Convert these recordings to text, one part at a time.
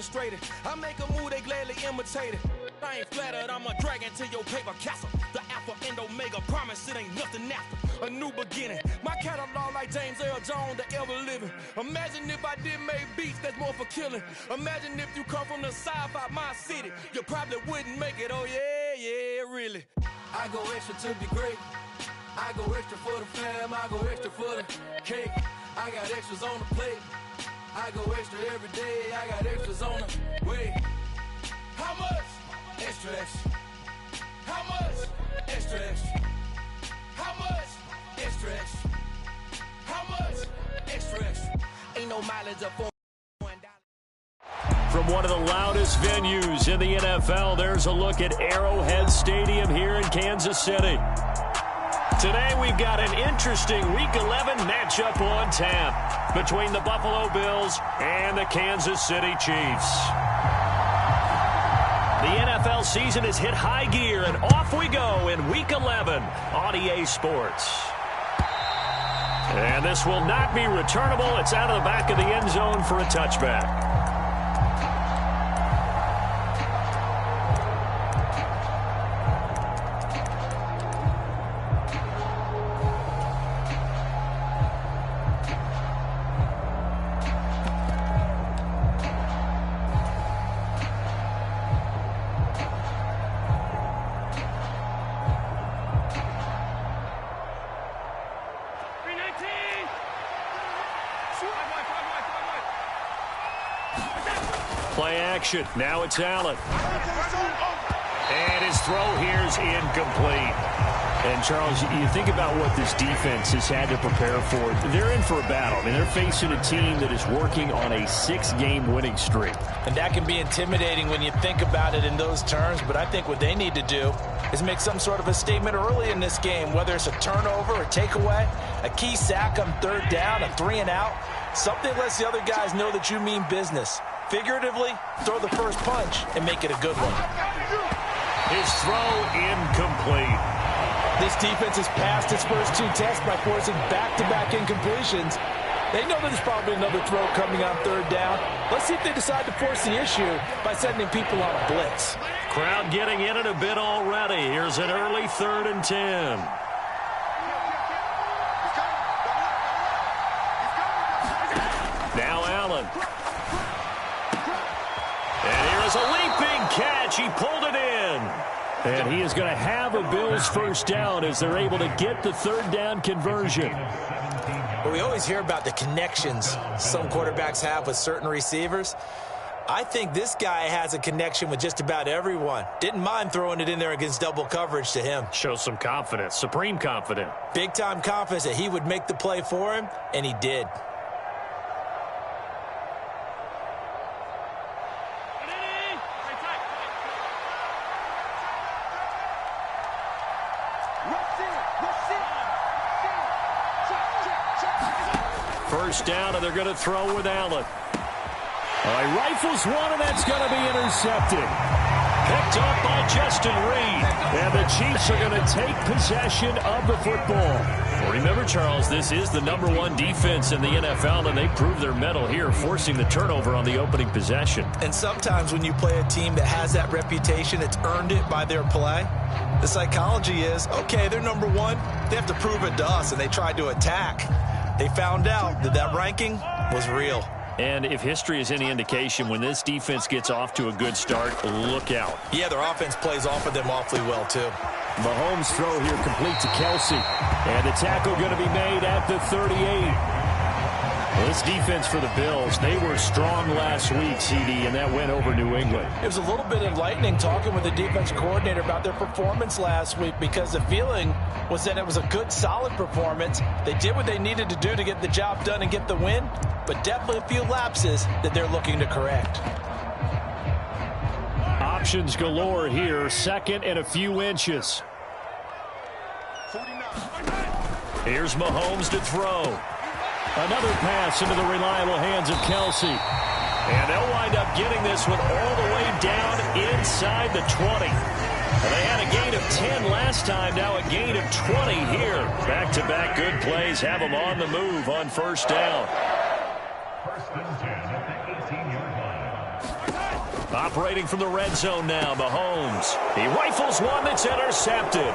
frustrated. I make a move, they gladly imitate it. I ain't flattered, I'm a dragon to your paper castle. The Alpha and Omega, promise it ain't nothing after. A new beginning. My catalog like James Earl Jones, the ever living. Imagine if I did make beats, that's more for killing. Imagine if you come from the sci-fi, my city. You probably wouldn't make it, oh yeah, really. I go extra to be great. I go extra for the fam, I go extra for the cake. I got extras on the plate. I go extra every day, I got extras on the way. How much? Extra, extra. How much? Extra, extra. How much? Extra, extra. How much? Extra, extra. Ain't no mileage up on $1. From one of the loudest venues in the NFL, there's a look at Arrowhead Stadium here in Kansas City. Today we've got an interesting Week 11 matchup on tap between the Buffalo Bills and the Kansas City Chiefs. The NFL season has hit high gear, and off we go in Week 11 on EA Sports. And this will not be returnable. It's out of the back of the end zone for a touchback. Play action. Now it's Allen. And his throw here is incomplete. And, Charles, you think about what this defense has had to prepare for. They're in for a battle. I mean, they're facing a team that is working on a 6-game winning streak. And that can be intimidating when you think about it in those terms. But I think what they need to do is make some sort of a statement early in this game, whether it's a turnover, a takeaway, a key sack on third down, a 3-and-out. Something lets the other guys know that you mean business. Figuratively, throw the first punch and make it a good one. His throw incomplete. This defense has passed its first 2 tests by forcing back-to-back incompletions. They know there's probably another throw coming on third down. Let's see if they decide to force the issue by sending people on a blitz. Crowd getting in it a bit already. Here's an early 3rd and 10. Now Allen. And here is a leaping catch. He pulled it in. And he is going to have a Bills first down as they're able to get the third down conversion. Well, we always hear about the connections some quarterbacks have with certain receivers. I think this guy has a connection with just about everyone. Didn't mind throwing it in there against double coverage to him. Shows some confidence, supreme confidence. Big-time confidence that he would make the play for him, and he did. First down, and they're going to throw with Allen. He rifles one, and that's going to be intercepted. Picked up by Justin Reed. And the Chiefs are going to take possession of the football. Remember, Charles, this is the #1 defense in the NFL, and they proved their mettle here, forcing the turnover on the opening possession. And sometimes when you play a team that has that reputation, it's earned it by their play. The psychology is, okay, they're #1. They have to prove it to us, and they tried to attack. They found out that that ranking was real. And if history is any indication, when this defense gets off to a good start, look out. Yeah, their offense plays off of them awfully well, too. Mahomes' throw here complete to Kelsey. And the tackle going to be made at the 38. Well, this defense for the Bills, they were strong last week, CD, and that went over New England. It was a little bit enlightening talking with the defense coordinator about their performance last week, because the feeling was that it was a good, solid performance. They did what they needed to do to get the job done and get the win, but definitely a few lapses that they're looking to correct. Options galore here, 2nd and a few inches. Here's Mahomes to throw. Another pass into the reliable hands of Kelsey. And they'll wind up getting this one all the way down inside the 20. And they had a gain of 10 last time, now a gain of 20 here. Back-to-back good plays have them on the move on first down. First and 10 at the 18-yard line. Operating from the red zone now, Mahomes. He rifles one that's intercepted.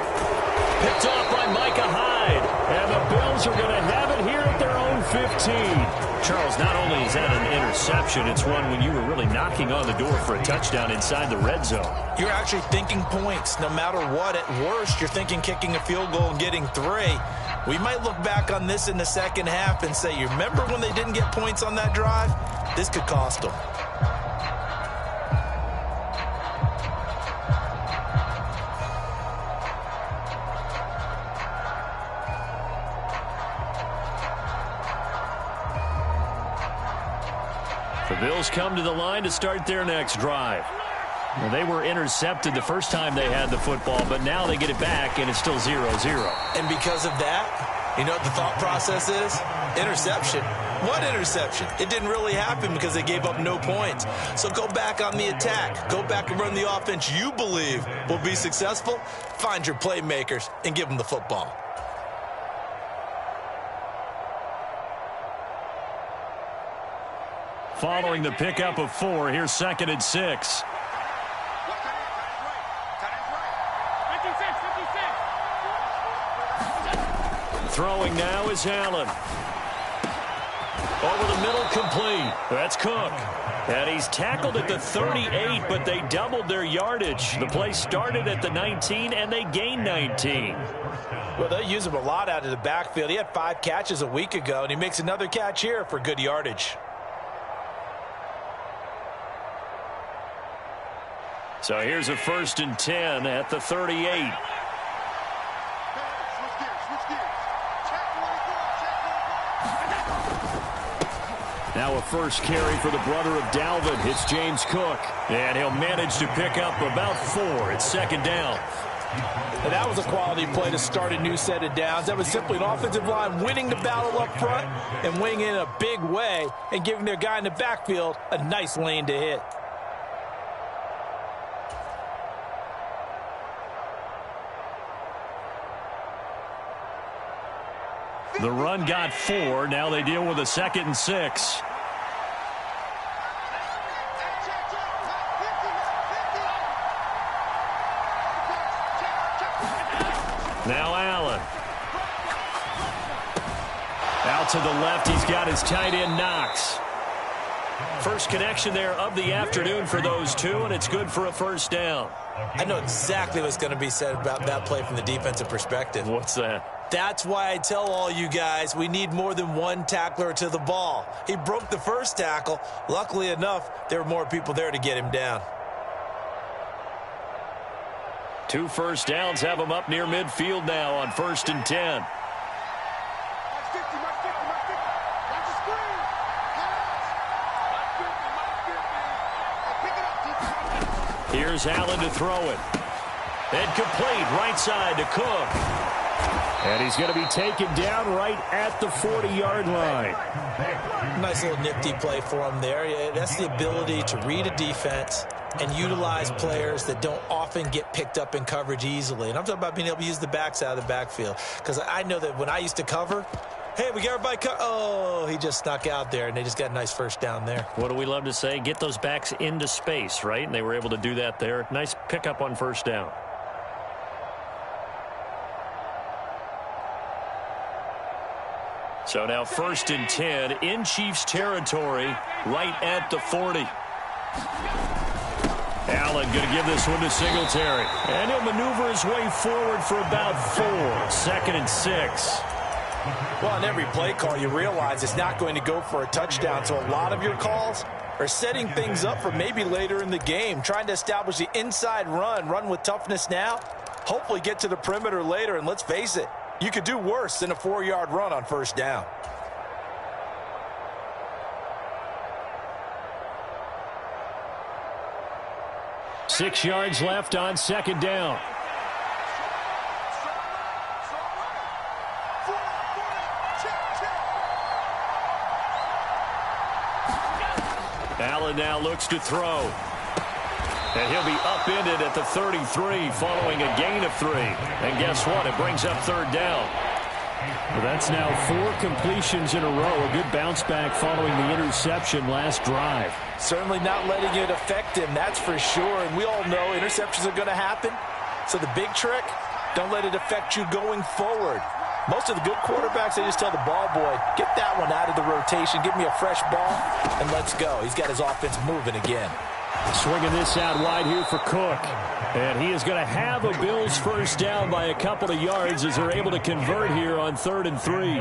Picked off by Micah Hyde. And the Bills are going to have it here at their own 15. Charles, not only is that an interception, it's one when you were really knocking on the door for a touchdown inside the red zone. You're actually thinking points. No matter what, at worst, you're thinking kicking a field goal and getting 3. We might look back on this in the second half and say, you remember when they didn't get points on that drive? This could cost them. The Bills come to the line to start their next drive. Well, they were intercepted the first time they had the football, but now they get it back, and it's still 0-0. And because of that, you know what the thought process is? Interception. What interception? It didn't really happen because they gave up no points. So go back on the attack. Go back and run the offense you believe will be successful. Find your playmakers and give them the football. Following the pickup of 4, here's 2nd and 6. Throwing now is Allen. Over the middle, complete. That's Cook. And he's tackled at the 38, but they doubled their yardage. The play started at the 19, and they gained 19. Well, they use him a lot out of the backfield. He had 5 catches a week ago, and he makes another catch here for good yardage. So here's a 1st and 10 at the 38. Now a first carry for the brother of Dalvin. It's James Cook. And he'll manage to pick up about 4. It's 2nd down. And that was a quality play to start a new set of downs. That was simply an offensive line winning the battle up front and winning in a big way and giving their guy in the backfield a nice lane to hit. The run got 4. Now they deal with a 2nd and 6. Now Allen. Out to the left, he's got his tight end Knox. First connection there of the afternoon for those two, and it's good for a 1st down. I know exactly what's going to be said about that play from the defensive perspective. What's that? That's why I tell all you guys we need more than one tackler to the ball. He broke the first tackle. Luckily enough, there were more people there to get him down. 2 first downs have him up near midfield now on 1st and 10. Here's Allen to throw it. And complete right side to Cook. And he's going to be taken down right at the 40-yard line. Nice little nifty play for him there. Yeah, that's the ability to read a defense and utilize players that don't often get picked up in coverage easily. And I'm talking about being able to use the backs out of the backfield. Because I know that when I used to cover, hey, we got everybody oh, he just snuck out there, and they just got a nice 1st down there. What do we love to say? Get those backs into space, right? And they were able to do that there. Nice pickup on 1st down. So now 1st and 10 in Chiefs territory right at the 40. Allen going to give this one to Singletary. And he'll maneuver his way forward for about 4. 2nd and 6. Well, on every play call, you realize it's not going to go for a touchdown. So a lot of your calls are setting things up for maybe later in the game, trying to establish the inside run with toughness now, hopefully get to the perimeter later. And let's face it, you could do worse than a 4-yard run on 1st down. Six yards left on 2nd down. Allen now looks to throw. And he'll be upended at the 33 following a gain of 3. And guess what? It brings up 3rd down. Well, that's now 4 completions in a row. A good bounce back following the interception last drive. Certainly not letting it affect him, that's for sure. And we all know interceptions are going to happen. So the big trick, don't let it affect you going forward. Most of the good quarterbacks, they just tell the ball boy, get that one out of the rotation, give me a fresh ball, and let's go. He's got his offense moving again. Swinging this out wide here for Cook. And he is going to have a Bills first down by a couple of yards as they're able to convert here on 3rd and 3.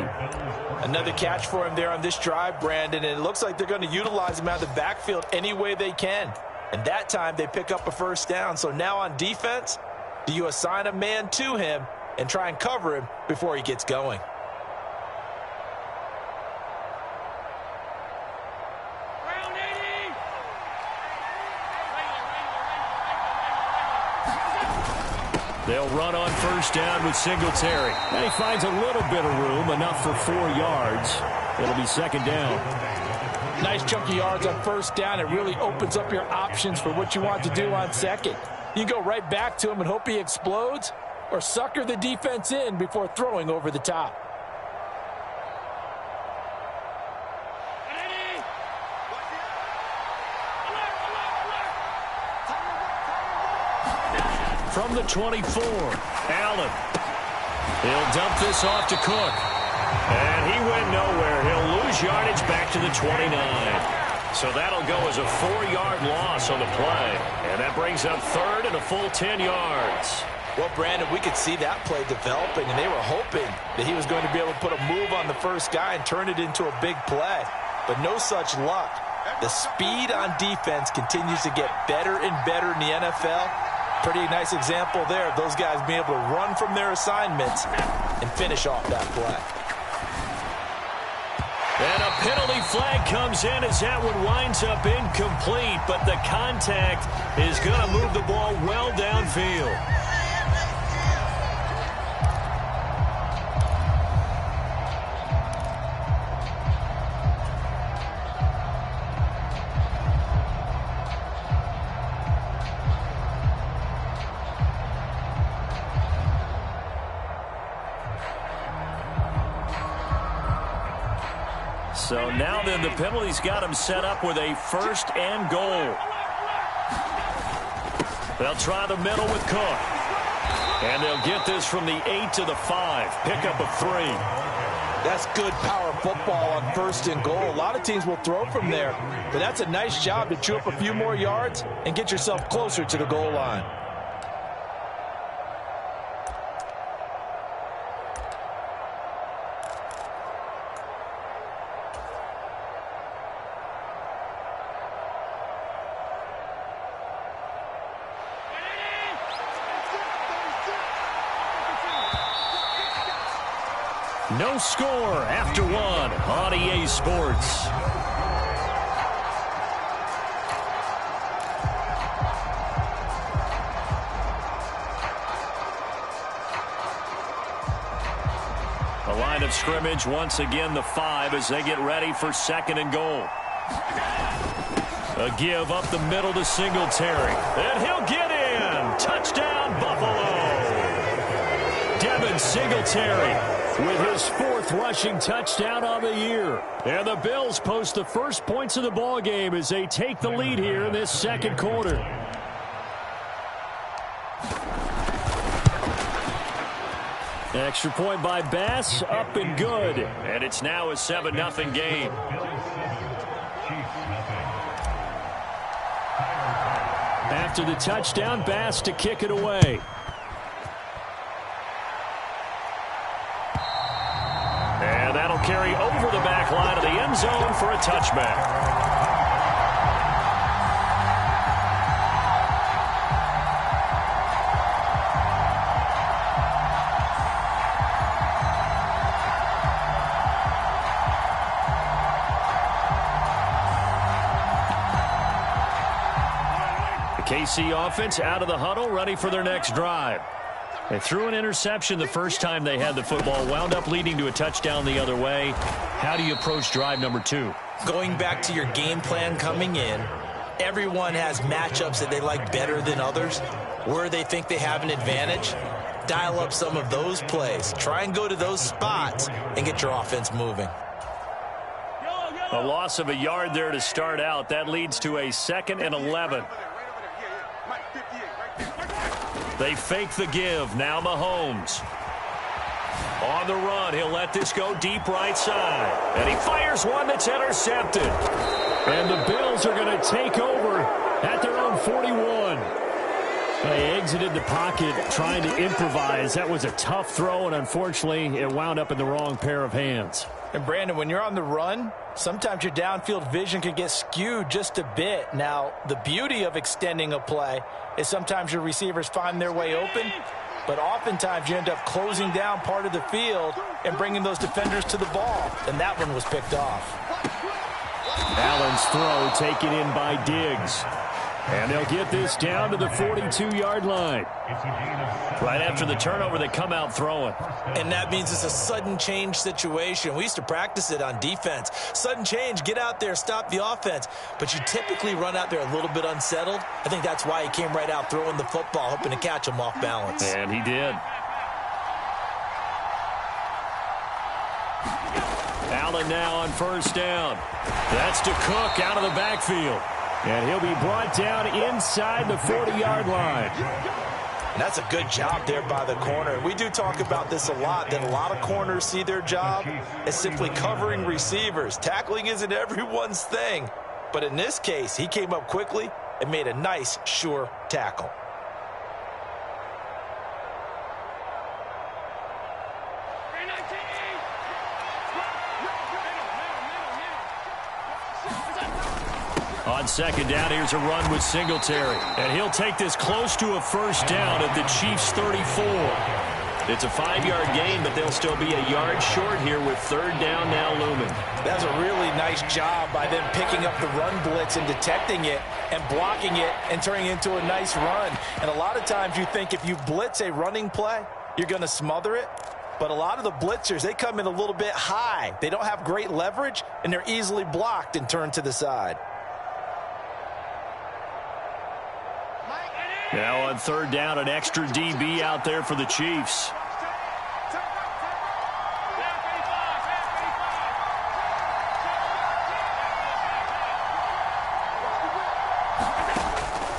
Another catch for him there on this drive, Brandon, and it looks like they're going to utilize him out of the backfield any way they can. And that time they pick up a first down. So now on defense, do you assign a man to him and try and cover him before he gets going? They'll run on first down with Singletary. And he finds a little bit of room, enough for 4 yards. It'll be 2nd down. Nice chunky yards on first down. It really opens up your options for what you want to do on 2nd. You go right back to him and hope he explodes, or sucker the defense in before throwing over the top. From the 24, Allen. He'll dump this off to Cook. And he went nowhere. He'll lose yardage back to the 29. So that'll go as a 4-yard loss on the play. And that brings up 3rd and a full 10 yards. Well, Brandon, we could see that play developing, and they were hoping that he was going to be able to put a move on the first guy and turn it into a big play. But no such luck. The speed on defense continues to get better and better in the NFL. Pretty nice example there of those guys being able to run from their assignments and finish off that play. And a penalty flag comes in as that one winds up incomplete, but the contact is going to move the ball well downfield. So now then the penalty's got him set up with a 1st and goal. They'll try the middle with Cook. And they'll get this from the 8 to the 5. Pickup of 3. That's good power football on 1st and goal. A lot of teams will throw from there. But that's a nice job to chew up a few more yards and get yourself closer to the goal line. No score after 1 on EA Sports. The line of scrimmage once again the 5 as they get ready for 2nd and goal. A give up the middle to Singletary. And he'll get in. Touchdown Buffalo. Devin Singletary with his 4th rushing touchdown on the year. And the Bills post the first points of the ball game as they take the lead here in this 2nd quarter. Extra point by Bass, up and good. And it's now a 7-0 game. After the touchdown, Bass to kick it away. And that'll carry over the back line of the end zone for a touchback. The KC offense out of the huddle, ready for their next drive. They threw an interception the first time they had the football, wound up leading to a touchdown the other way. How do you approach drive number 2? Going back to your game plan coming in, everyone has matchups that they like better than others, where they think they have an advantage. dial up some of those plays. Try and go to those spots and get your offense moving. A loss of a yard there to start out. That leads to a 2nd and 11. They fake the give. Now Mahomes. On the run, he'll let this go deep right side. And he fires one that's intercepted. And the Bills are going to take over at their own 41. They exited the pocket trying to improvise. That was a tough throw, and unfortunately, it wound up in the wrong pair of hands. And Brandon, when you're on the run, sometimes your downfield vision can get skewed just a bit. Now, the beauty of extending a play is sometimes your receivers find their way open, but oftentimes you end up closing down part of the field and bringing those defenders to the ball. And that one was picked off. Allen's throw taken in by Diggs. And they'll get this down to the 42-yard line. Right after the turnover, they come out throwing. And that means it's a sudden change situation. We used to practice it on defense. Sudden change, get out there, stop the offense. But you typically run out there a little bit unsettled. I think that's why he came right out throwing the football, hoping to catch him off balance. And he did. Allen now on first down. That's to Cook out of the backfield. And he'll be brought down inside the 40-yard line. And that's a good job there by the corner. We do talk about this a lot, that a lot of corners see their job as simply covering receivers. Tackling isn't everyone's thing. But in this case, he came up quickly and made a nice, sure tackle. On second down, here's a run with Singletary. And he'll take this close to a first down at the Chiefs' 34. It's a 5-yard gain, but they'll still be a yard short here with third down now looming. That's a really nice job by them picking up the run blitz and detecting it and blocking it and turning it into a nice run. And a lot of times you think if you blitz a running play, you're going to smother it. But a lot of the blitzers, they come in a little bit high. They don't have great leverage, and they're easily blocked and turned to the side. Now on third down, an extra DB out there for the Chiefs.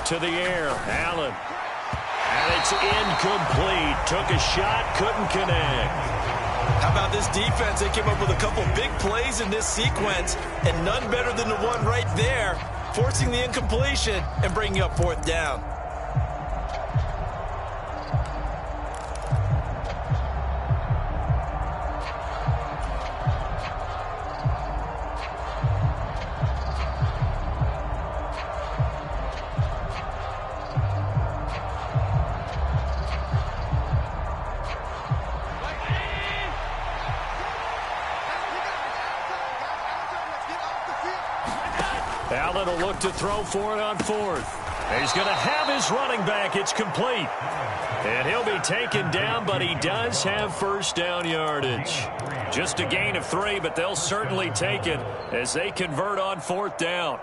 To the air, Allen. And it's incomplete. Took a shot, couldn't connect. How about this defense? They came up with a couple big plays in this sequence, and none better than the one right there, forcing the incompletion and bringing up fourth down. Allen will look to throw for it on fourth. He's going to have his running back. It's complete. And he'll be taken down, but he does have first down yardage. Just a gain of 3, but they'll certainly take it as they convert on fourth down.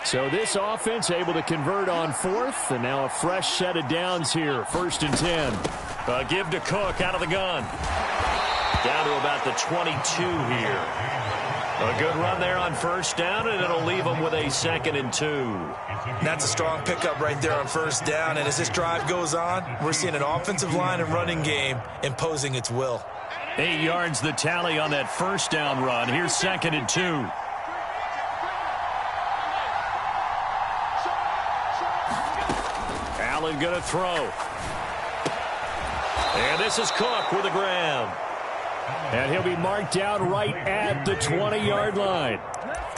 So this offense able to convert on fourth, and now a fresh set of downs here. 1st and 10. Give to Cook out of the gun. Down to about the 22 here. A good run there on first down, and it'll leave them with a 2nd and 2. That's a strong pickup right there on first down, and as this drive goes on, we're seeing an offensive line and running game imposing its will. 8 yards the tally on that first down run. Here's 2nd and 2. Allen going to throw. And this is Cook with a grab. And he'll be marked down right at the 20-yard line.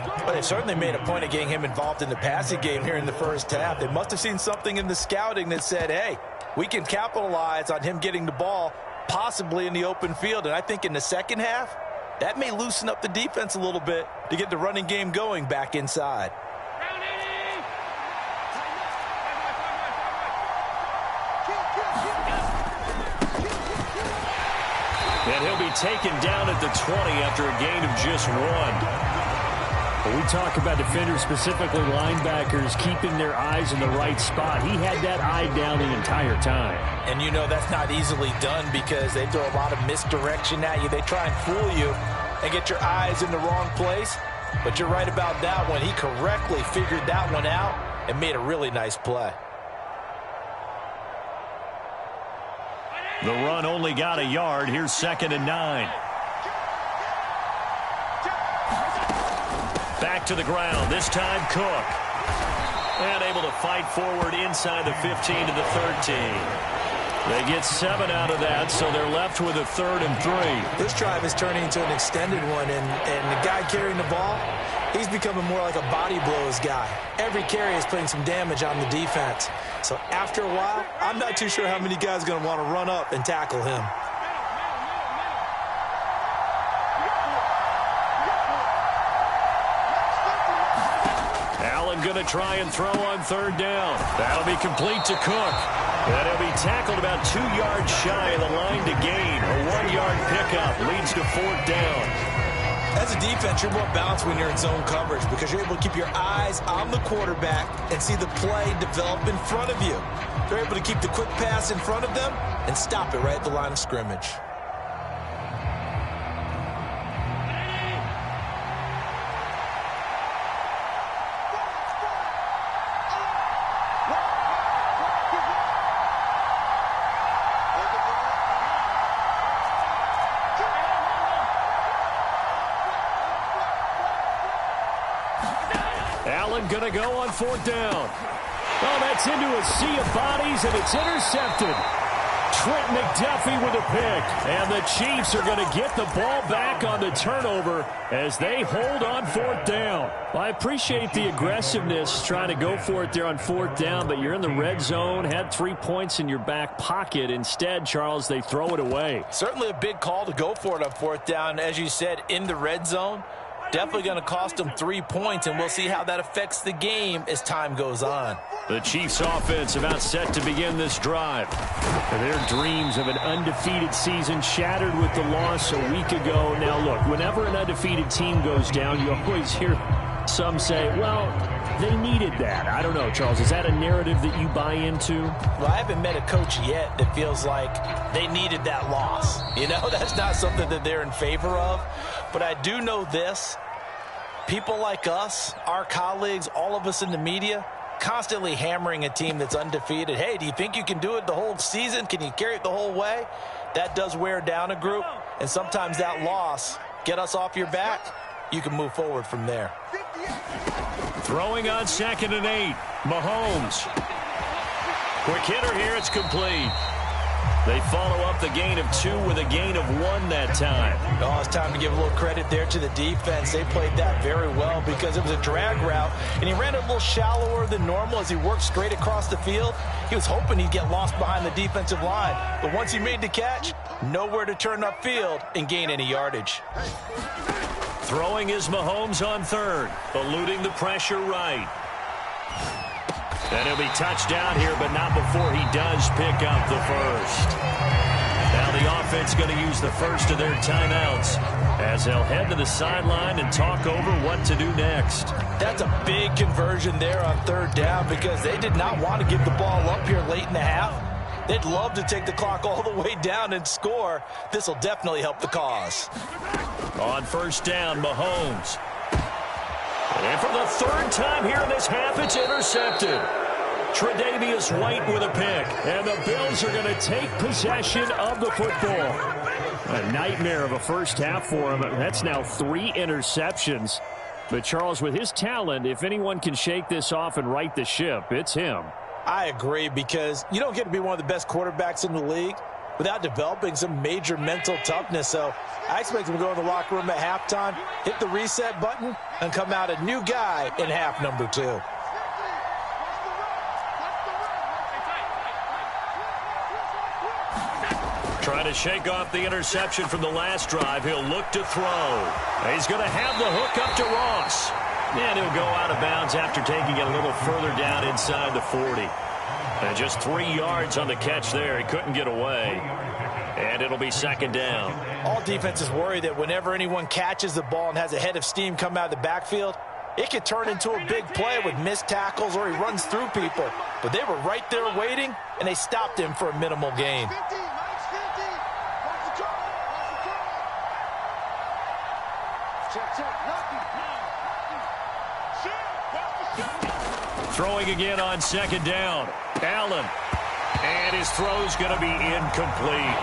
Well, they certainly made a point of getting him involved in the passing game here in the first half. They must have seen something in the scouting that said, hey, we can capitalize on him getting the ball possibly in the open field. And I think in the second half, that may loosen up the defense a little bit to get the running game going back inside. And he'll be taken down at the 20 after a gain of just 1. When we talk about defenders, specifically linebackers, keeping their eyes in the right spot, he had that eye down the entire time. And you know that's not easily done because they throw a lot of misdirection at you. They try and fool you and get your eyes in the wrong place. But you're right about that one. He correctly figured that one out and made a really nice play. The run only got a yard. Here's 2nd and 9. Back to the ground. This time Cook. And able to fight forward inside the 15 to the 13. They get 7 out of that, so they're left with a 3rd and 3. This drive is turning into an extended one, and the guy carrying the ball, he's becoming more like a body blows guy. Every carry is putting some damage on the defense. So after a while, I'm not too sure how many guys are going to want to run up and tackle him. Allen going to try and throw on 3rd down. That'll be complete to Cook. And he'll be tackled about 2 yards shy of the line to gain. A 1-yard pickup leads to 4th down. As a defense, you're more balanced when you're in zone coverage because you're able to keep your eyes on the quarterback and see the play develop in front of you. They're able to keep the quick pass in front of them and stop it right at the line of scrimmage. Allen going to go on 4th down. Oh, that's into a sea of bodies, and it's intercepted. Trent McDuffie with a pick. And the Chiefs are going to get the ball back on the turnover as they hold on 4th down. Well, I appreciate the aggressiveness trying to go for it there on 4th down, but you're in the red zone, had 3 points in your back pocket. Instead, Charles, they throw it away. Certainly a big call to go for it on 4th down. As you said, in the red zone. Definitely going to cost them 3 points, and we'll see how that affects the game as time goes on. The Chiefs offense about set to begin this drive. Their dreams of an undefeated season shattered with the loss a week ago. Now, look, whenever an undefeated team goes down, you always hear some say, well, they needed that. I don't know, Charles. Is that a narrative that you buy into? Well, I haven't met a coach yet that feels like they needed that loss. You know, that's not something that they're in favor of. But I do know this. People like us, our colleagues, all of us in the media, constantly hammering a team that's undefeated. Hey, do you think you can do it the whole season? Can you carry it the whole way? That does wear down a group. And sometimes that loss, get us off your back, you can move forward from there. Throwing on 2nd and 8. Mahomes. Quick hitter here. It's complete. They follow up the gain of 2 with a gain of 1 that time. Oh, it's time to give a little credit there to the defense. They played that very well because it was a drag route, and he ran it a little shallower than normal as he worked straight across the field. He was hoping he'd get lost behind the defensive line, but once he made the catch, nowhere to turn upfield and gain any yardage. Throwing is Mahomes on 3rd, eluding the pressure right. And he'll be touched down here, but not before he does pick up the 1st. Now the offense going to use the first of their timeouts as they'll head to the sideline and talk over what to do next. That's a big conversion there on 3rd down because they did not want to give the ball up here late in the half. They'd love to take the clock all the way down and score. This will definitely help the cause. On 1st down, Mahomes. And for the 3rd time here in this half, it's intercepted. Tre'Davious White with a pick. And the Bills are going to take possession of the football. A nightmare of a first half for him. That's now 3 interceptions. But Charles, with his talent, if anyone can shake this off and right the ship, it's him. I agree because you don't get to be one of the best quarterbacks in the league without developing some major mental toughness. So I expect him to go in the locker room at halftime, hit the reset button, and come out a new guy in half number 2. Trying to shake off the interception from the last drive. He'll look to throw. He's going to have the hook up to Ross. And he'll go out of bounds after taking it a little further down inside the 40. And just 3 yards on the catch there. He couldn't get away. And it'll be 2nd down. All defenses worry that whenever anyone catches the ball and has a head of steam come out of the backfield, it could turn into a big play with missed tackles or he runs through people. But they were right there waiting, and they stopped him for a minimal gain. Throwing again on second down. Allen. And his throw's going to be incomplete.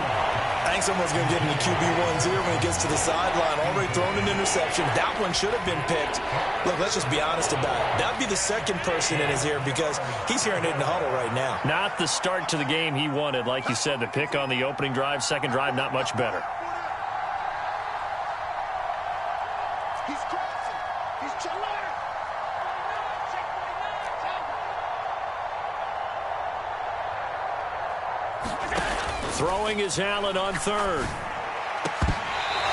I think someone's going to get into QB1's ear when he gets to the sideline. Already thrown an interception. That one should have been picked. Look, let's just be honest about it. That'd be the second person in his ear because he's hearing it in the huddle right now. Not the start to the game he wanted. Like you said, the pick on the opening drive, second drive, not much better. Throwing is Allen on third.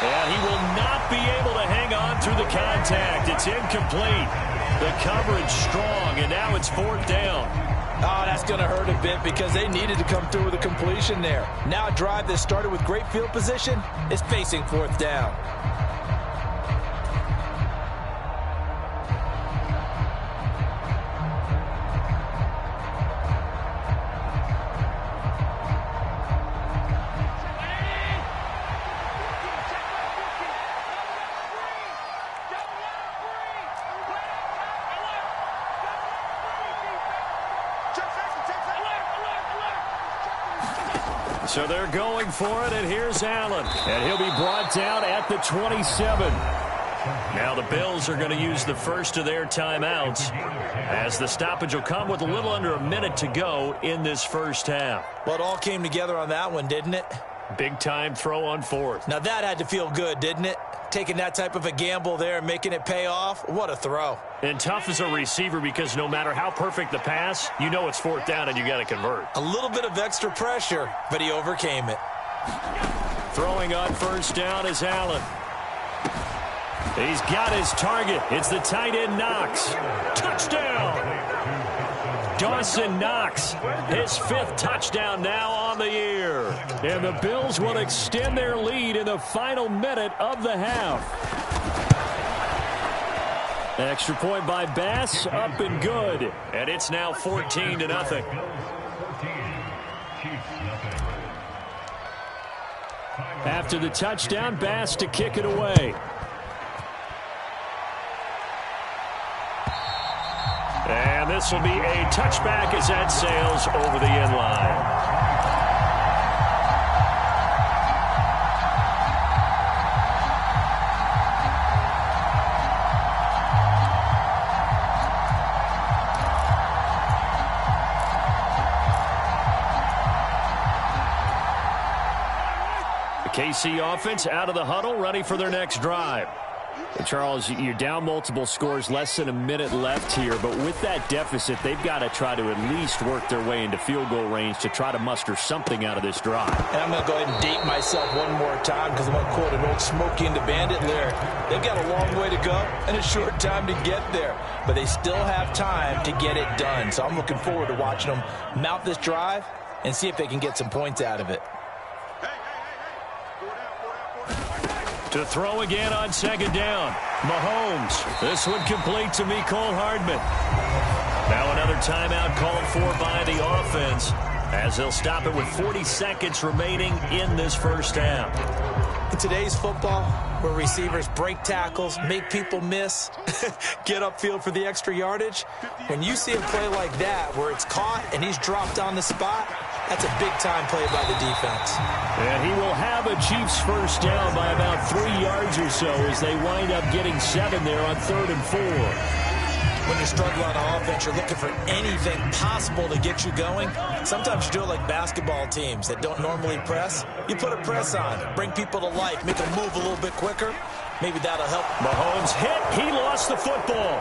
And he will not be able to hang on through the contact. It's incomplete. The coverage strong, and now it's fourth down. Oh, that's going to hurt a bit because they needed to come through with a completion there. Now a drive that started with great field position is facing fourth down. So they're going for it, and here's Allen. And he'll be brought down at the 27. Now the Bills are going to use the first of their timeouts as the stoppage will come with a little under a minute to go in this first half. Well, it all came together on that one, didn't it? Big-time throw on fourth. Now that had to feel good, didn't it? Taking that type of a gamble there and making it pay off. What a throw. And tough as a receiver because no matter how perfect the pass, you know it's fourth down and you got to convert. A little bit of extra pressure, but he overcame it. Throwing on first down is Allen. He's got his target. It's the tight end Knox. Touchdown! Dawson Knox, his fifth touchdown now on the year. And the Bills will extend their lead in the final minute of the half. Extra point by Bass, up and good. And it's now 14-0. After the touchdown, Bass to kick it away. And this will be a touchback as that sails over the end line. The KC offense out of the huddle, ready for their next drive. Charles, you're down multiple scores, less than a minute left here, but with that deficit, they've got to try to at least work their way into field goal range to try to muster something out of this drive. And I'm going to go ahead and date myself one more time because I'm going to quote an old Smokey and the Bandit lyric. They've got a long way to go and a short time to get there, but they still have time to get it done. So I'm looking forward to watching them mount this drive and see if they can get some points out of it. To throw again on second down. Mahomes. This one complete to Mecole Hardman. Now another timeout called for by the offense as they'll stop it with 40 seconds remaining in this first half. In today's football, where receivers break tackles, make people miss, get upfield for the extra yardage, when you see a play like that where it's caught and he's dropped on the spot, that's a big-time play by the defense. And he will have a Chiefs first down by about 3 yards or so as they wind up getting 7 there on 3rd and 4. When you're struggling on offense, you're looking for anything possible to get you going. Sometimes you do it like basketball teams that don't normally press. You put a press on, bring people to life, make them move a little bit quicker. Maybe that'll help. Mahomes hit. He lost the football.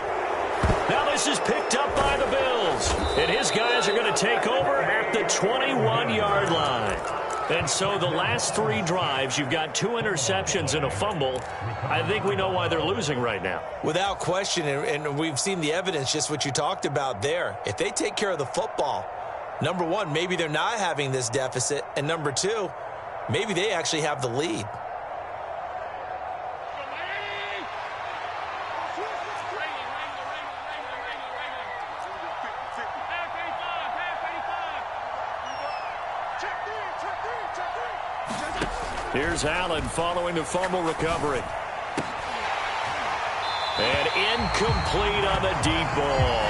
Now this is picked up by the Bills. And his guys are going to take over at the 21-yard line. And so the last 3 drives, you've got 2 interceptions and a fumble. I think we know why they're losing right now. Without question, and we've seen the evidence, just what you talked about there. If they take care of the football, number one, maybe they're not having this deficit. And number 2, maybe they actually have the lead. Here's Allen following the fumble recovery. And incomplete on the deep ball.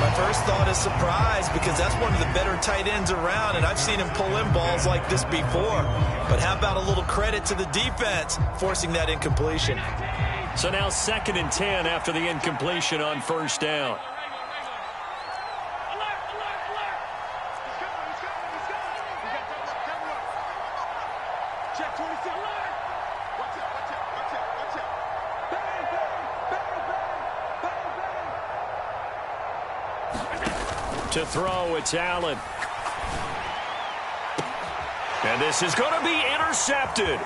My first thought is surprise because that's one of the better tight ends around, and I've seen him pull in balls like this before. But how about a little credit to the defense forcing that incompletion? So now 2nd and 10 after the incompletion on first down. To throw, it's Allen. And this is going to be intercepted.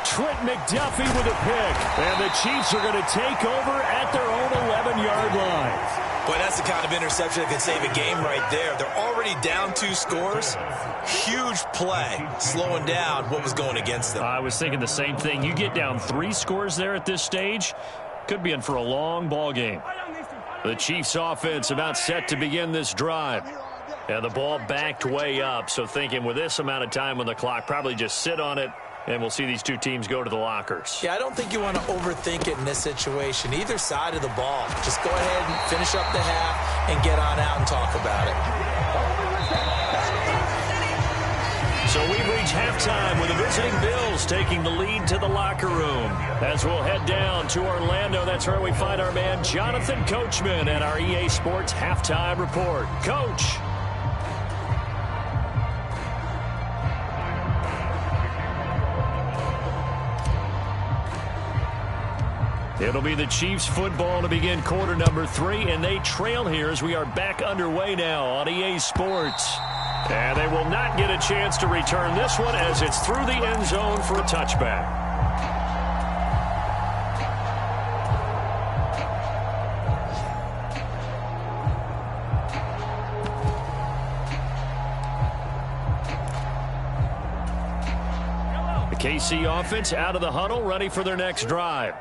Trent McDuffie with a pick. And the Chiefs are going to take over at their own 11-yard line. Boy, that's the kind of interception that could save a game right there. They're already down 2 scores. Huge play, slowing down what was going against them. I was thinking the same thing. You get down 3 scores there at this stage, could be in for a long ball game. The Chiefs offense about set to begin this drive. And the ball backed way up, so thinking with this amount of time on the clock, probably just sit on it, and we'll see these two teams go to the lockers. Yeah, I don't think you want to overthink it in this situation. Either side of the ball. Just go ahead and finish up the half and get on out and talk about it. So we've reached halftime with the visiting Bills taking the lead to the locker room. As we'll head down to Orlando, that's where we find our man Jonathan Coachman at our EA Sports Halftime Report. Coach. It'll be the Chiefs football to begin quarter number 3, and they trail here as we are back underway now on EA Sports. And they will not get a chance to return this one as it's through the end zone for a touchback. The KC offense out of the huddle, ready for their next drive.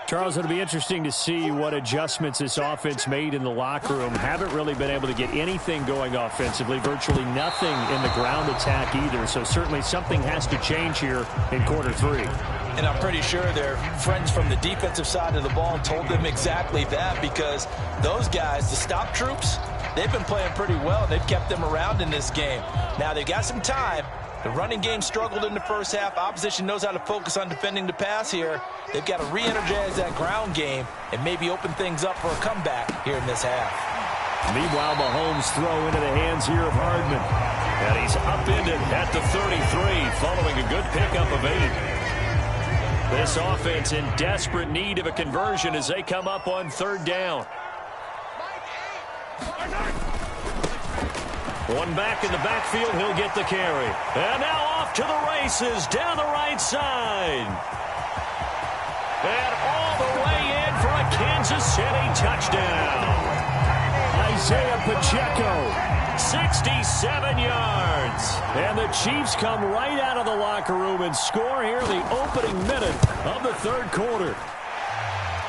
Charles, it'll be interesting to see what adjustments this offense made in the locker room. Haven't really been able to get anything going offensively, virtually nothing in the ground attack either. So certainly something has to change here in quarter 3. And I'm pretty sure their friends from the defensive side of the ball told them exactly that, because those guys, the stop troops, they've been playing pretty well. They've kept them around in this game. Now they've got some time. The running game struggled in the first half. Opposition knows how to focus on defending the pass here. They've got to re-energize that ground game and maybe open things up for a comeback here in this half. Meanwhile, Mahomes throw into the hands here of Hardman. And he's upended at the 33 following a good pickup of 8. This offense in desperate need of a conversion as they come up on 3rd down. One back in the backfield, he'll get the carry. And now off to the races down the right side. And all the way in for a Kansas City touchdown. Isaiah Pacheco, 67 yards. And the Chiefs come right out of the locker room and score here the opening minute of the 3rd quarter.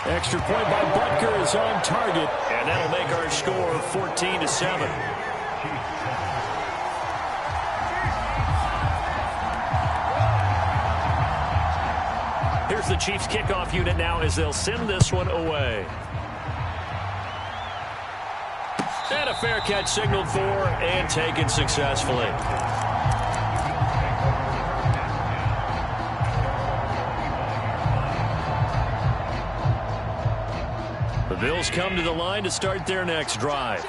Extra point by Butker is on target, and that'll make our score 14-7. Here's the Chiefs kickoff unit now as they'll send this one away. And a fair catch signaled for and taken successfully. The Bills come to the line to start their next drive.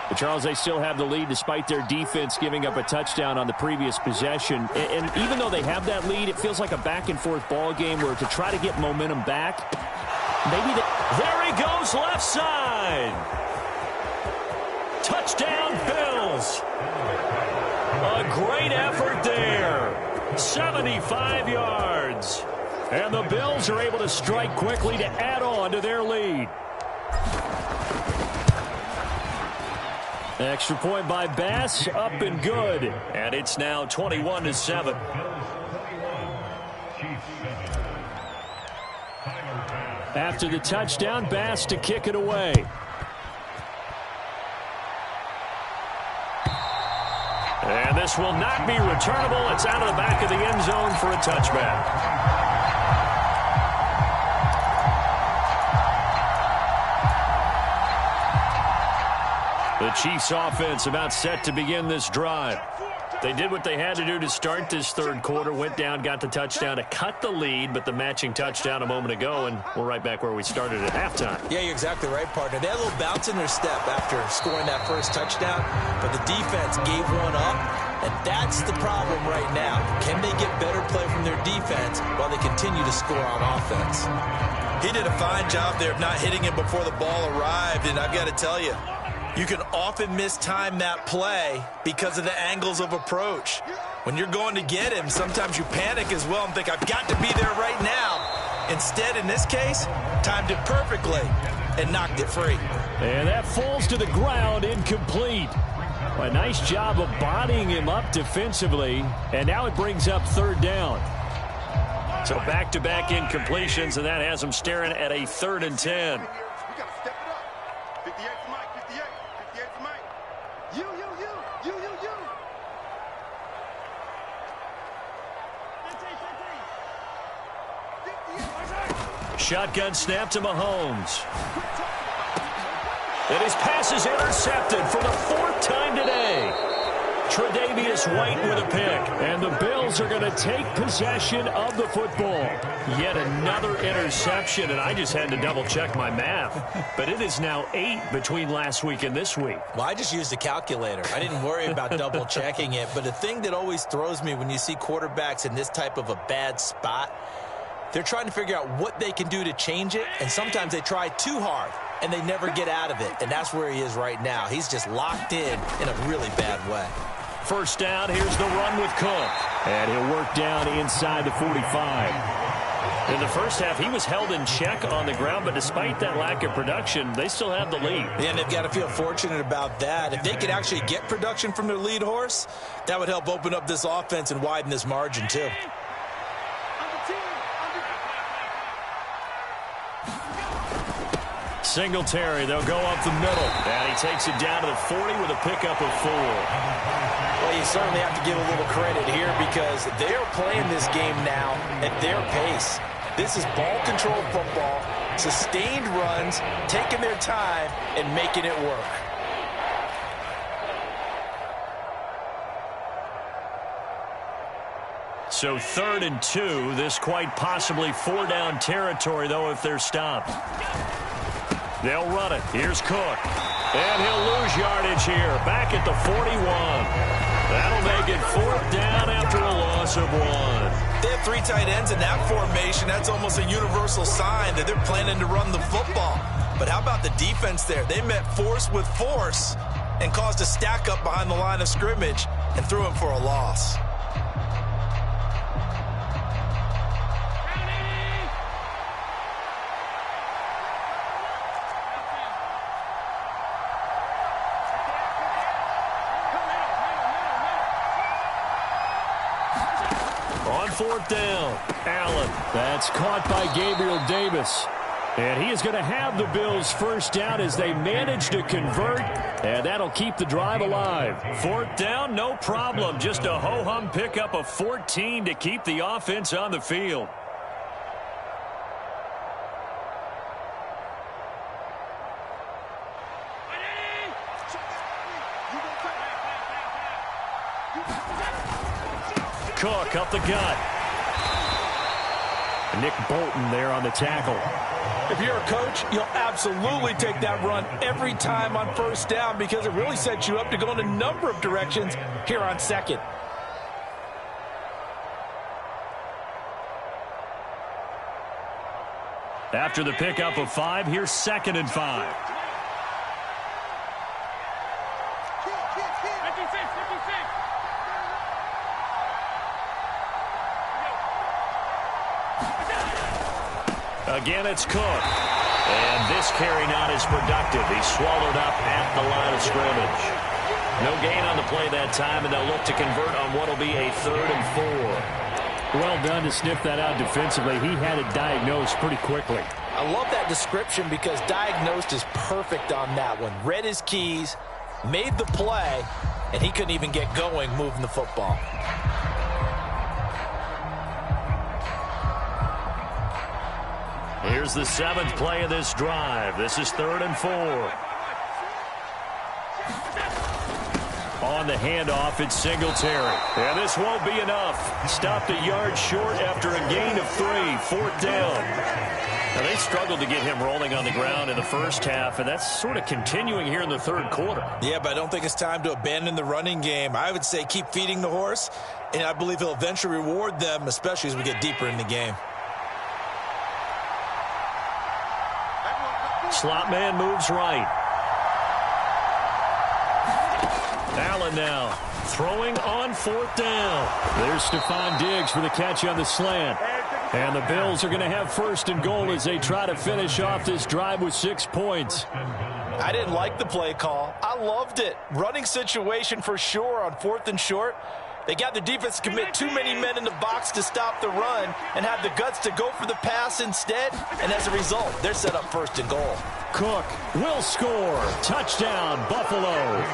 But Charles, they still have the lead despite their defense giving up a touchdown on the previous possession. And even though they have that lead, it feels like a back-and-forth ball game where to try to get momentum back, maybe there he goes left side. Touchdown, Bills. A great effort there. 75 yards. And the Bills are able to strike quickly to add on to their lead. Extra point by Bass, up and good. And it's now 21-7. After the touchdown, Bass to kick it away. And pass will not be returnable. It's out of the back of the end zone for a touchback. The Chiefs offense about set to begin this drive. They did what they had to do to start this third quarter, went down, got the touchdown to cut the lead, but the matching touchdown a moment ago, and we're right back where we started at halftime. Yeah, you're exactly right, partner. They had a little bounce in their step after scoring that first touchdown, but the defense gave one up, and that's the problem right now. Can they get better play from their defense while they continue to score on offense? He did a fine job there of not hitting him before the ball arrived, and I've got to tell you, you can often mistime that play because of the angles of approach. When you're going to get him, sometimes you panic as well and think, I've got to be there right now. Instead, in this case, timed it perfectly and knocked it free. And that falls to the ground, incomplete. A nice job of bodying him up defensively, and now it brings up third down. So back-to-back incompletions, and that has him staring at a 3rd and 10. Shotgun snap to Mahomes. And his pass is intercepted for the 4th time today. Tre'Davious White with a pick. And the Bills are going to take possession of the football. Yet another interception, and I just had to double-check my math. But it is now 8 between last week and this week. Well, I just used a calculator. I didn't worry about double-checking it. But the thing that always throws me when you see quarterbacks in this type of a bad spot, they're trying to figure out what they can do to change it, and sometimes they try too hard, and they never get out of it, and that's where he is right now. He's just locked in a really bad way. First down, here's the run with Cook, and he'll work down inside the 45. In the first half, he was held in check on the ground, but despite that lack of production, they still have the lead. Yeah, and they've got to feel fortunate about that. If they could actually get production from their lead horse, that would help open up this offense and widen this margin, too. Singletary, they'll go up the middle. And he takes it down to the 40 with a pickup of 4. Well, you certainly have to give a little credit here because they are playing this game now at their pace. This is ball control football, sustained runs, taking their time, and making it work. So 3rd and 2, this quite possibly 4-down territory, though, if they're stopped. They'll run it. Here's Cook. And he'll lose yardage here. Back at the 41. That'll make it 4th down after a loss of 1. They have 3 tight ends in that formation. That's almost a universal sign that they're planning to run the football. But how about the defense there? They met force with force and caused a stack up behind the line of scrimmage and threw him for a loss. On 4th down, Allen. That's caught by Gabriel Davis. And he is going to have the Bills' first down as they manage to convert, and that'll keep the drive alive. 4th down, no problem. Just a ho-hum pickup of 14 to keep the offense on the field. Cook up the gut. Nick Bolton there on the tackle. If you're a coach, you'll absolutely take that run every time on 1st down because it really sets you up to go in a number of directions here on 2nd. After the pickup of 5, here's 2nd and 5. Again, it's Cook. And this carry not as productive. He's swallowed up at the line of scrimmage. No gain on the play that time, and they'll look to convert on what will be a 3rd and 4. Well done to sniff that out defensively. He had it diagnosed pretty quickly. I love that description because diagnosed is perfect on that one. Read his keys, made the play, and he couldn't even get going moving the football. Here's the 7th play of this drive. This is 3rd and 4. On the handoff, it's Singletary. And this won't be enough. Stopped a yard short after a gain of 3. 4th down. Now, they struggled to get him rolling on the ground in the first half, and that's sort of continuing here in the 3rd quarter. Yeah, but I don't think it's time to abandon the running game. I would say keep feeding the horse, and I believe he'll eventually reward them, especially as we get deeper in the game. Slot man moves right. Allen now throwing on 4th down. There's Stephon Diggs for the catch on the slant. And the Bills are going to have 1st and goal as they try to finish off this drive with 6 points. I didn't like the play call. I loved it. Running situation for sure on 4th and short. They got the defense to commit too many men in the box to stop the run and have the guts to go for the pass instead. And as a result, they're set up 1st and goal. Cook will score. Touchdown, Buffalo.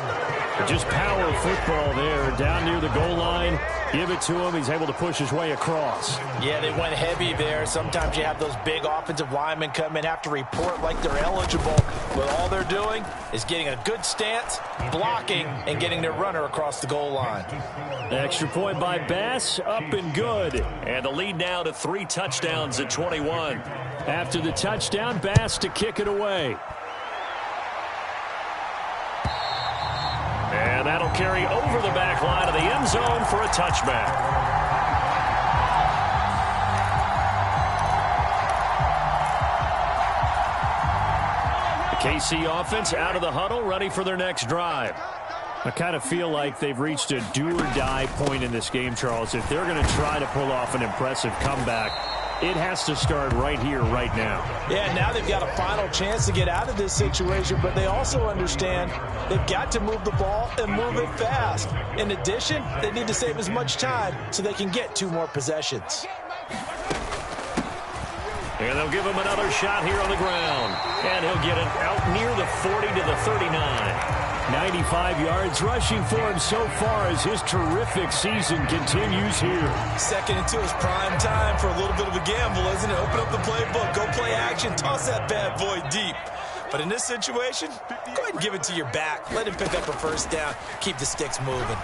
Just power football there down near the goal line. Give it to him. He's able to push his way across. Yeah, they went heavy there. Sometimes you have those big offensive linemen come in, have to report like they're eligible. But all they're doing is getting a good stance, blocking, and getting their runner across the goal line. Extra point by Bass, up and good. And the lead now to 3 touchdowns at 21. After the touchdown, Bass to kick it away. And that'll carry over the back line of the end zone for a touchback. The KC offense out of the huddle, ready for their next drive. I kind of feel like they've reached a do-or-die point in this game, Charles. If they're going to try to pull off an impressive comeback, it has to start right here, right now. Yeah, now they've got a final chance to get out of this situation, but they also understand they've got to move the ball and move it fast. In addition, they need to save as much time so they can get 2 more possessions. And they'll give him another shot here on the ground. And he'll get it out near the 40 to the 39. 95 yards rushing for him so far as his terrific season continues here. 2nd and 2 is prime time for a little bit of a gamble, isn't it? Open up the playbook, go play action, toss that bad boy deep. But in this situation, go ahead and give it to your back. Let him pick up a 1st down, keep the sticks moving.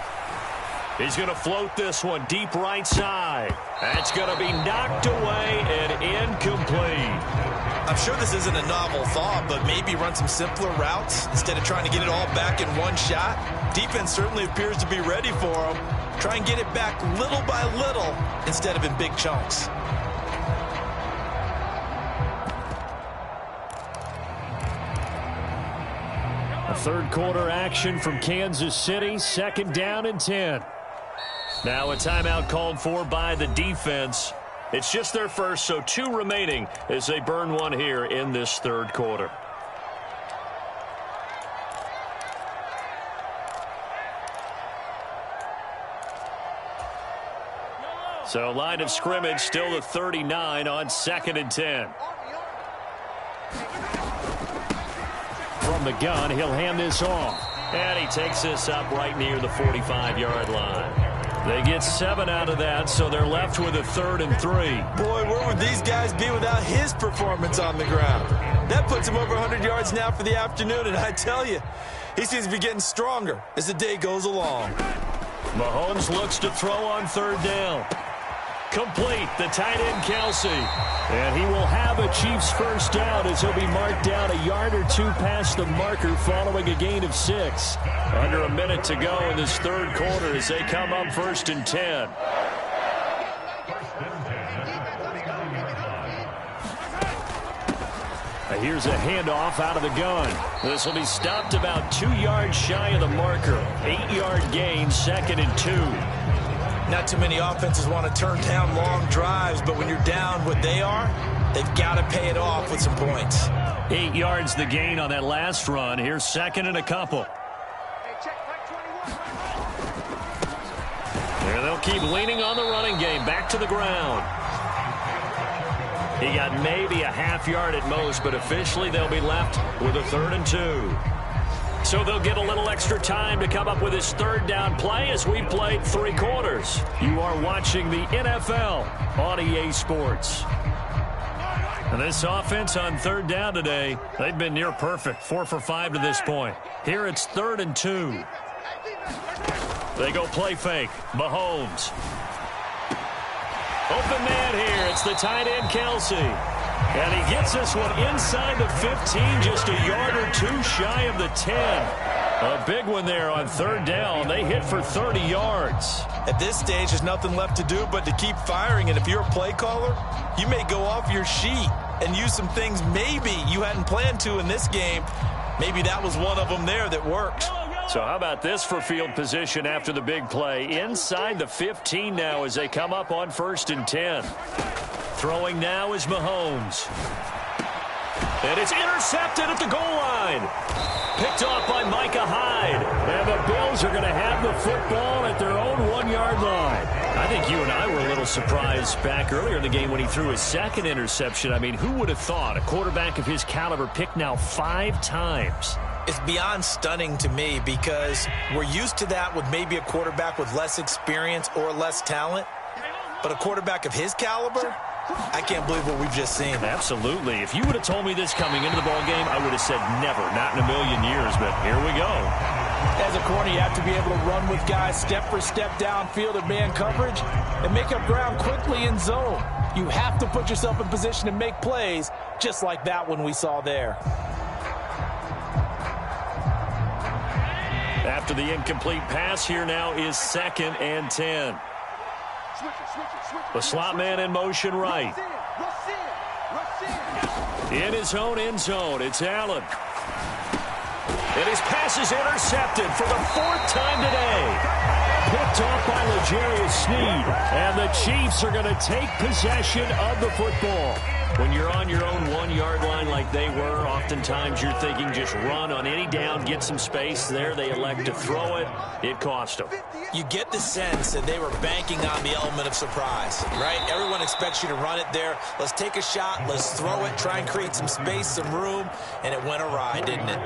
He's going to float this one deep right side. That's going to be knocked away and incomplete. I'm sure this isn't a novel thought, but maybe run some simpler routes instead of trying to get it all back in one shot. Defense certainly appears to be ready for him. Try and get it back little by little instead of in big chunks. A 3rd quarter action from Kansas City, 2nd down and 10. Now a timeout called for by the defense. It's just their first, so 2 remaining as they burn one here in this 3rd quarter. So line of scrimmage still the 39 on 2nd and 10. From the gun, he'll hand this off. And he takes this up right near the 45-yard line. They get 7 out of that, so they're left with a 3rd and 3. Boy, where would these guys be without his performance on the ground? That puts him over 100 yards now for the afternoon, and I tell you, he seems to be getting stronger as the day goes along. Mahomes looks to throw on 3rd down. Complete, the tight end Kelsey. And he will have a Chiefs 1st down as he'll be marked down a yard or 2 past the marker following a gain of 6. Under a minute to go in this 3rd quarter as they come up 1st and 10. Here's a handoff out of the gun. This will be stopped about 2 yards shy of the marker. 8-yard gain, 2nd and 2. Not too many offenses want to turn down long drives, but when you're down what they are, they've got to pay it off with some points. 8 yards the gain on that last run. Here's 2nd and a couple. And they'll keep leaning on the running game. Back to the ground. He got maybe a half yard at most, but officially they'll be left with a 3rd and 2. So they'll get a little extra time to come up with his third down play as we played 3 quarters. You are watching the NFL on EA Sports. And this offense on third down today, they've been near perfect, 4 for 5 to this point. Here it's 3rd and 2. They go play fake. Mahomes. Open man here. It's the tight end, Kelsey. And he gets this one inside the 15, just a yard or 2 shy of the 10. A big one there on third down. They hit for 30 yards. At this stage, there's nothing left to do but to keep firing. And if you're a play caller, you may go off your sheet and use some things maybe you hadn't planned to in this game. Maybe that was one of them there that worked. So how about this for field position after the big play? Inside the 15 now as they come up on 1st and 10. Throwing now is Mahomes. And it's intercepted at the goal line. Picked off by Micah Hyde. And the Bills are going to have the football at their own 1-yard line. I think you and I were a little surprised back earlier in the game when he threw his 2nd interception. I mean, who would have thought a quarterback of his caliber picked now 5 times? It's beyond stunning to me because we're used to that with maybe a quarterback with less experience or less talent. But a quarterback of his caliber, I can't believe what we've just seen. Absolutely. If you would have told me this coming into the ballgame, I would have said never, not in a million years, but here we go. As a corner, you have to be able to run with guys step for step downfield in man coverage and make up ground quickly in zone. You have to put yourself in position to make plays just like that one we saw there. After the incomplete pass, here now is 2nd and 10. The slot man in motion right. In his own end zone, it's Allen. And his pass is intercepted for the 4th time today. Picked off by L'Jarius Sneed. And the Chiefs are going to take possession of the football. When you're on your own 1-yard line like they were, oftentimes you're thinking just run on any down, get some space. There they elect to throw it. It cost them. You get the sense that they were banking on the element of surprise, right? Everyone expects you to run it there. Let's take a shot. Let's throw it. Try and create some space, some room. And it went awry, didn't it?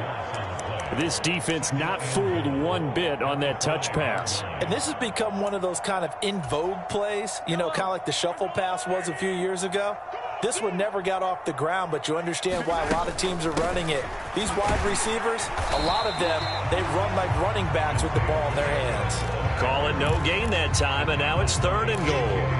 This defense not fooled one bit on that touch pass. And this has become one of those kind of in vogue plays, you know, kind of like the shuffle pass was a few years ago. This one never got off the ground, but you understand why a lot of teams are running it. These wide receivers, a lot of them, they run like running backs with the ball in their hands. Call it no gain that time, and now it's 3rd and goal.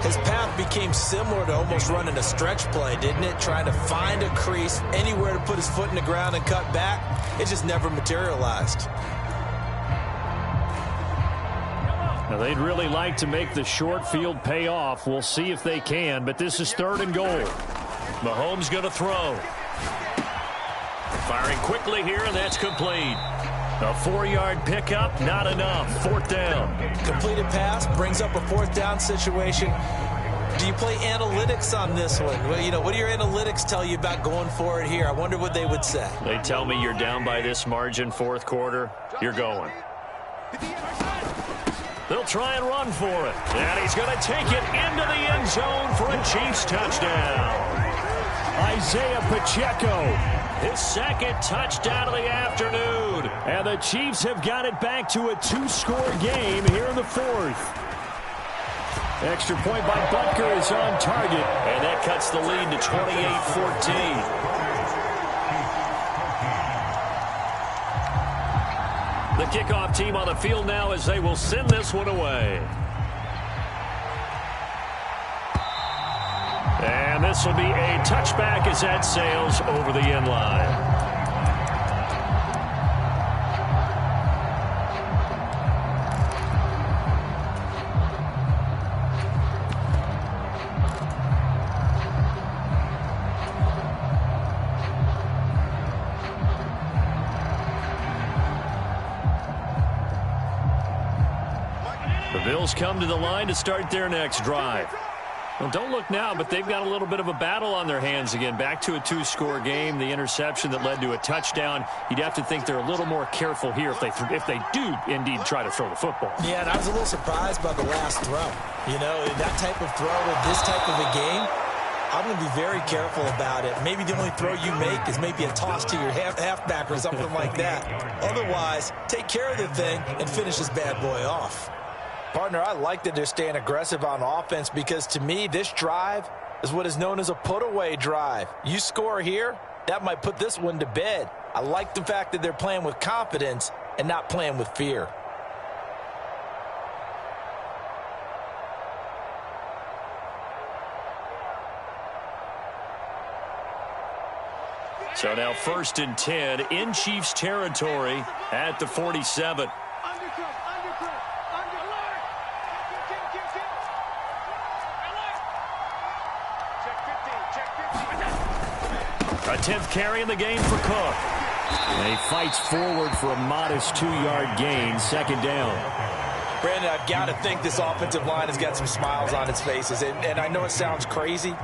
His path became similar to almost running a stretch play, didn't it? Trying to find a crease, anywhere to put his foot in the ground and cut back. It just never materialized. Now, they'd really like to make the short field pay off. We'll see if they can, but this is 3rd and goal. Mahomes going to throw. Firing quickly here, and that's complete. A 4-yard pickup, not enough. 4th down. Completed pass brings up a 4th down situation. Do you play analytics on this one? Well, you know, what do your analytics tell you about going for it here? I wonder what they would say. They tell me you're down by this margin, 4th quarter. You're going. They'll try and run for it. And he's going to take it into the end zone for a Chiefs touchdown. Isaiah Pacheco, his 2nd touchdown of the afternoon. And the Chiefs have got it back to a 2-score game here in the 4th. Extra point by Butker is on target. And that cuts the lead to 28-14. The kickoff team on the field now as they will send this one away. And this will be a touchback as that sails over the end line. The Bills come to the line to start their next drive. Well, don't look now, but they've got a little bit of a battle on their hands again. Back to a 2-score game. The interception that led to a touchdown. You'd have to think they're a little more careful here if they do indeed try to throw the football. Yeah, and I was a little surprised by the last throw. You know, that type of throw in this type of a game, I'm going to be very careful about it. Maybe the only throw you make is maybe a toss to your halfback or something like that. Otherwise, take care of the thing and finish this bad boy off. Partner, I like that they're staying aggressive on offense because, to me, this drive is what is known as a put-away drive. You score here, that might put this one to bed. I like the fact that they're playing with confidence and not playing with fear. So now 1st and 10 in Chiefs territory at the 47. A 10th carry in the game for Cook. And he fights forward for a modest 2-yard gain, 2nd down. Brandon, I've got to think this offensive line has got some smiles on its faces. And I know it sounds crazy,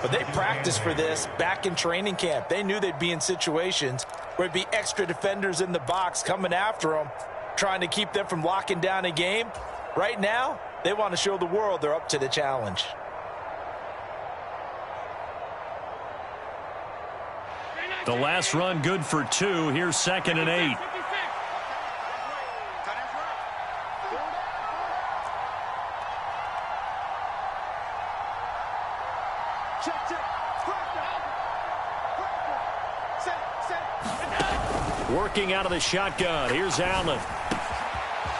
but they practiced for this back in training camp. They knew they'd be in situations where it'd be extra defenders in the box coming after them, trying to keep them from locking down a game. Right now, they want to show the world they're up to the challenge. The last run good for 2. Here's 2nd and 8. Working out of the shotgun. Here's Allen.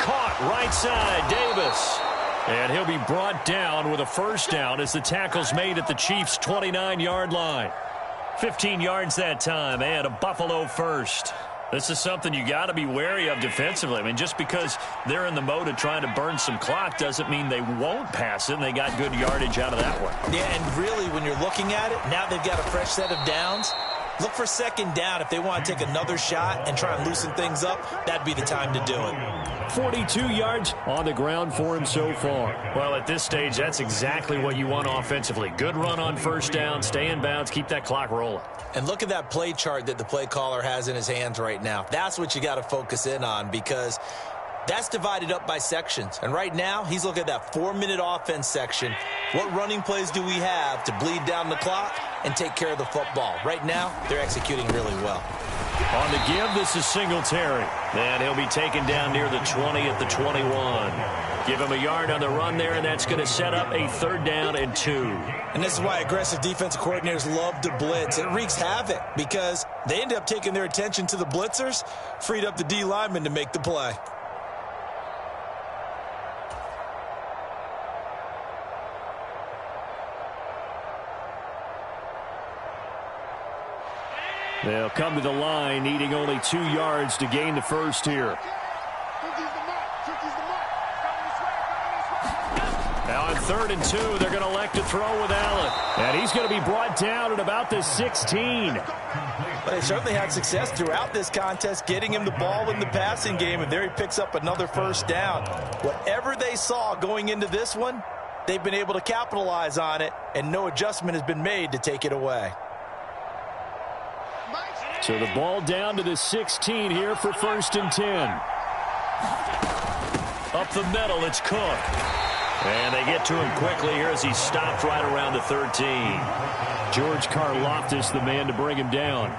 Caught right side, Davis. And he'll be brought down with a 1st down as the tackle's made at the Chiefs' 29-yard line. 15 yards that time and a Buffalo 1st. This is something you got to be wary of defensively. I mean, just because they're in the mode of trying to burn some clock doesn't mean they won't pass it, and they got good yardage out of that one. Yeah, and really, when you're looking at it, now they've got a fresh set of downs. Look for 2nd down. If they want to take another shot and try and loosen things up, that'd be the time to do it. 42 yards on the ground for him so far. Well, at this stage, that's exactly what you want offensively. Good run on 1st down, stay in bounds, keep that clock rolling. And look at that play chart that the play caller has in his hands right now. That's what you got to focus in on because that's divided up by sections. And right now, he's looking at that 4-minute offense section. What running plays do we have to bleed down the clock and take care of the football? Right now, they're executing really well. On the give, this is Singletary. And he'll be taken down near the 20 at the 21. Give him a yard on the run there, and that's going to set up a 3rd down and 2. And this is why aggressive defensive coordinators love to blitz. It wreaks havoc because they end up taking their attention to the blitzers, freed up the D lineman to make the play. They'll come to the line, needing only 2 yards to gain the 1st here. Now on 3rd and 2, they're going to elect to throw with Allen. And he's going to be brought down at about the 16. But they certainly had success throughout this contest, getting him the ball in the passing game, and there he picks up another 1st down. Whatever they saw going into this one, they've been able to capitalize on it, and no adjustment has been made to take it away. So the ball down to the 16 here for 1st and 10. Up the middle, it's Cook. And they get to him quickly here as he stopped right around the 13. George Karlaftis, the man to bring him down.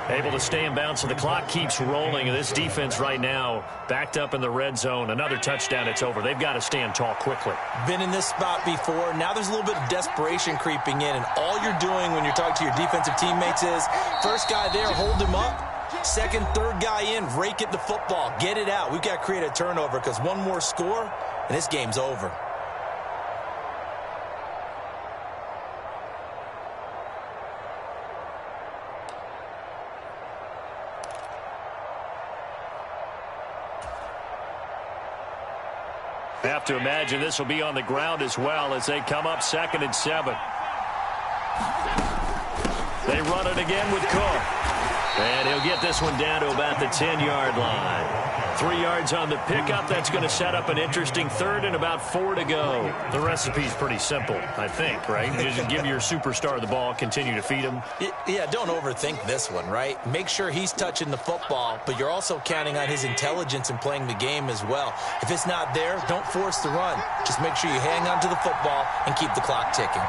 Able to stay in bounds, so the clock keeps rolling. And this defense right now backed up in the red zone. Another touchdown, it's over. They've got to stand tall quickly. Been in this spot before. Now there's a little bit of desperation creeping in. And all you're doing when you're talking to your defensive teammates is, first guy there, hold him up. 2nd, 3rd guy in, rake at the football. Get it out. We've got to create a turnover because one more score, and this game's over. Have to imagine this will be on the ground as well as they come up 2nd and 7. They run it again with Cook. And he'll get this one down to about the 10-yard line. 3 yards on the pickup. That's going to set up an interesting 3rd and about 4 to go. The recipe's pretty simple, I think, right? Just give your superstar the ball, continue to feed him. Yeah, don't overthink this one, right? Make sure he's touching the football, but you're also counting on his intelligence in playing the game as well. If it's not there, don't force the run. Just make sure you hang on to the football and keep the clock ticking.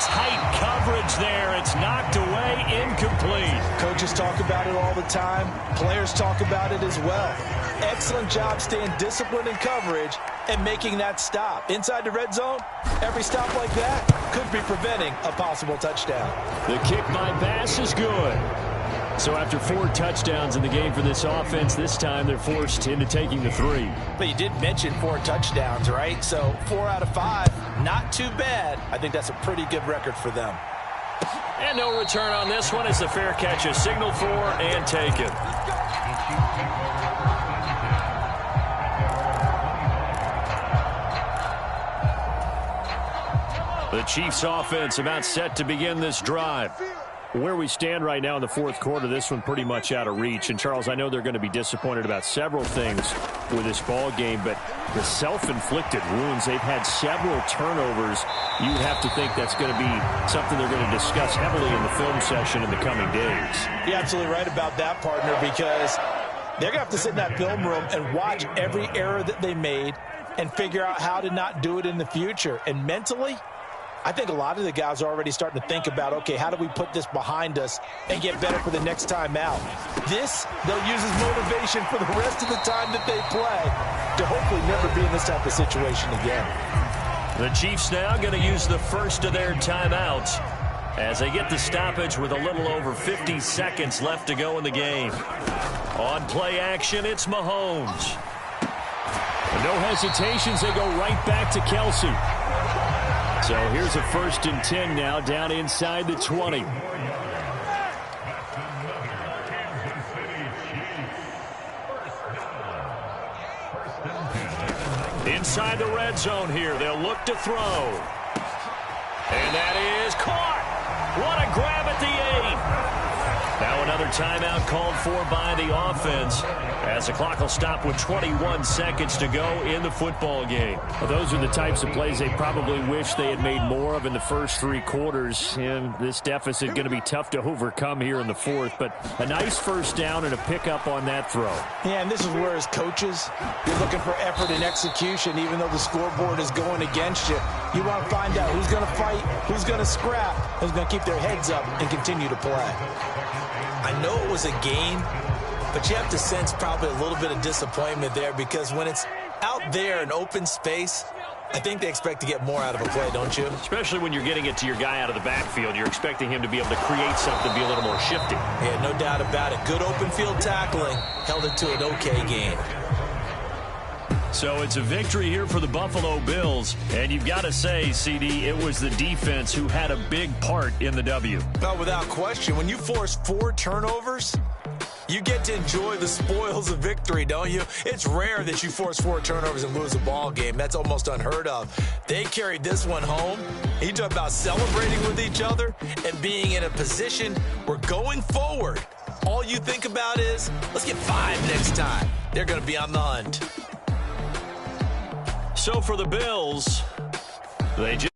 tight coverage there. It's knocked away, incomplete. Coaches talk about it all the time. Players talk about it as well. Excellent job staying disciplined in coverage and making that stop. Inside the red zone, every stop like that could be preventing a possible touchdown. The kick by Bass is good. So after 4 touchdowns in the game for this offense, this time they're forced into taking the 3. But you did mention 4 touchdowns, right? So 4 out of 5, not too bad. I think that's a pretty good record for them. And no return on this one as the fair catch is signaled for and taken. The Chiefs offense about set to begin this drive. Where we stand right now in the fourth quarter, this one pretty much out of reach. And, Charles, I know they're going to be disappointed about several things with this ball game, but the self-inflicted wounds, they've had several turnovers. You would have to think that's going to be something they're going to discuss heavily in the film session in the coming days. You're absolutely right about that, partner, because they're going to have to sit in that film room and watch every error that they made and figure out how to not do it in the future. And mentally, I think a lot of the guys are already starting to think about, okay, how do we put this behind us and get better for the next time out? This, they'll use as motivation for the rest of the time that they play to hopefully never be in this type of situation again. The Chiefs now going to use the first of their timeouts as they get the stoppage with a little over 50 seconds left to go in the game. On play action, it's Mahomes. No hesitations, they go right back to Kelsey. So here's a 1st and 10 now down inside the 20. Inside the red zone here. They'll look to throw. And that is caught. What a grab at the 8. Now another timeout called for by the offense as the clock will stop with 21 seconds to go in the football game. Well, those are the types of plays they probably wish they had made more of in the first 3 quarters. And this deficit going to be tough to overcome here in the fourth. But a nice first down and a pickup on that throw. Yeah, and this is where as coaches, you're looking for effort and execution. Even though the scoreboard is going against you, you want to find out who's going to fight, who's going to scrap, who's going to keep their heads up and continue to play. I know it was a game, but you have to sense probably a little bit of disappointment there because when it's out there in open space, I think they expect to get more out of a play, don't you? Especially when you're getting it to your guy out of the backfield. You're expecting him to be able to create something, be a little more shifty. Yeah, no doubt about it. Good open field tackling held it to an okay game. So it's a victory here for the Buffalo Bills. And you've got to say, CD, it was the defense who had a big part in the W. Well, without question, when you force 4 turnovers, you get to enjoy the spoils of victory, don't you? It's rare that you force 4 turnovers and lose a ball game. That's almost unheard of. They carried this one home. You talk about celebrating with each other and being in a position where going forward, all you think about is, let's get 5 next time. They're going to be on the hunt. So for the Bills, they just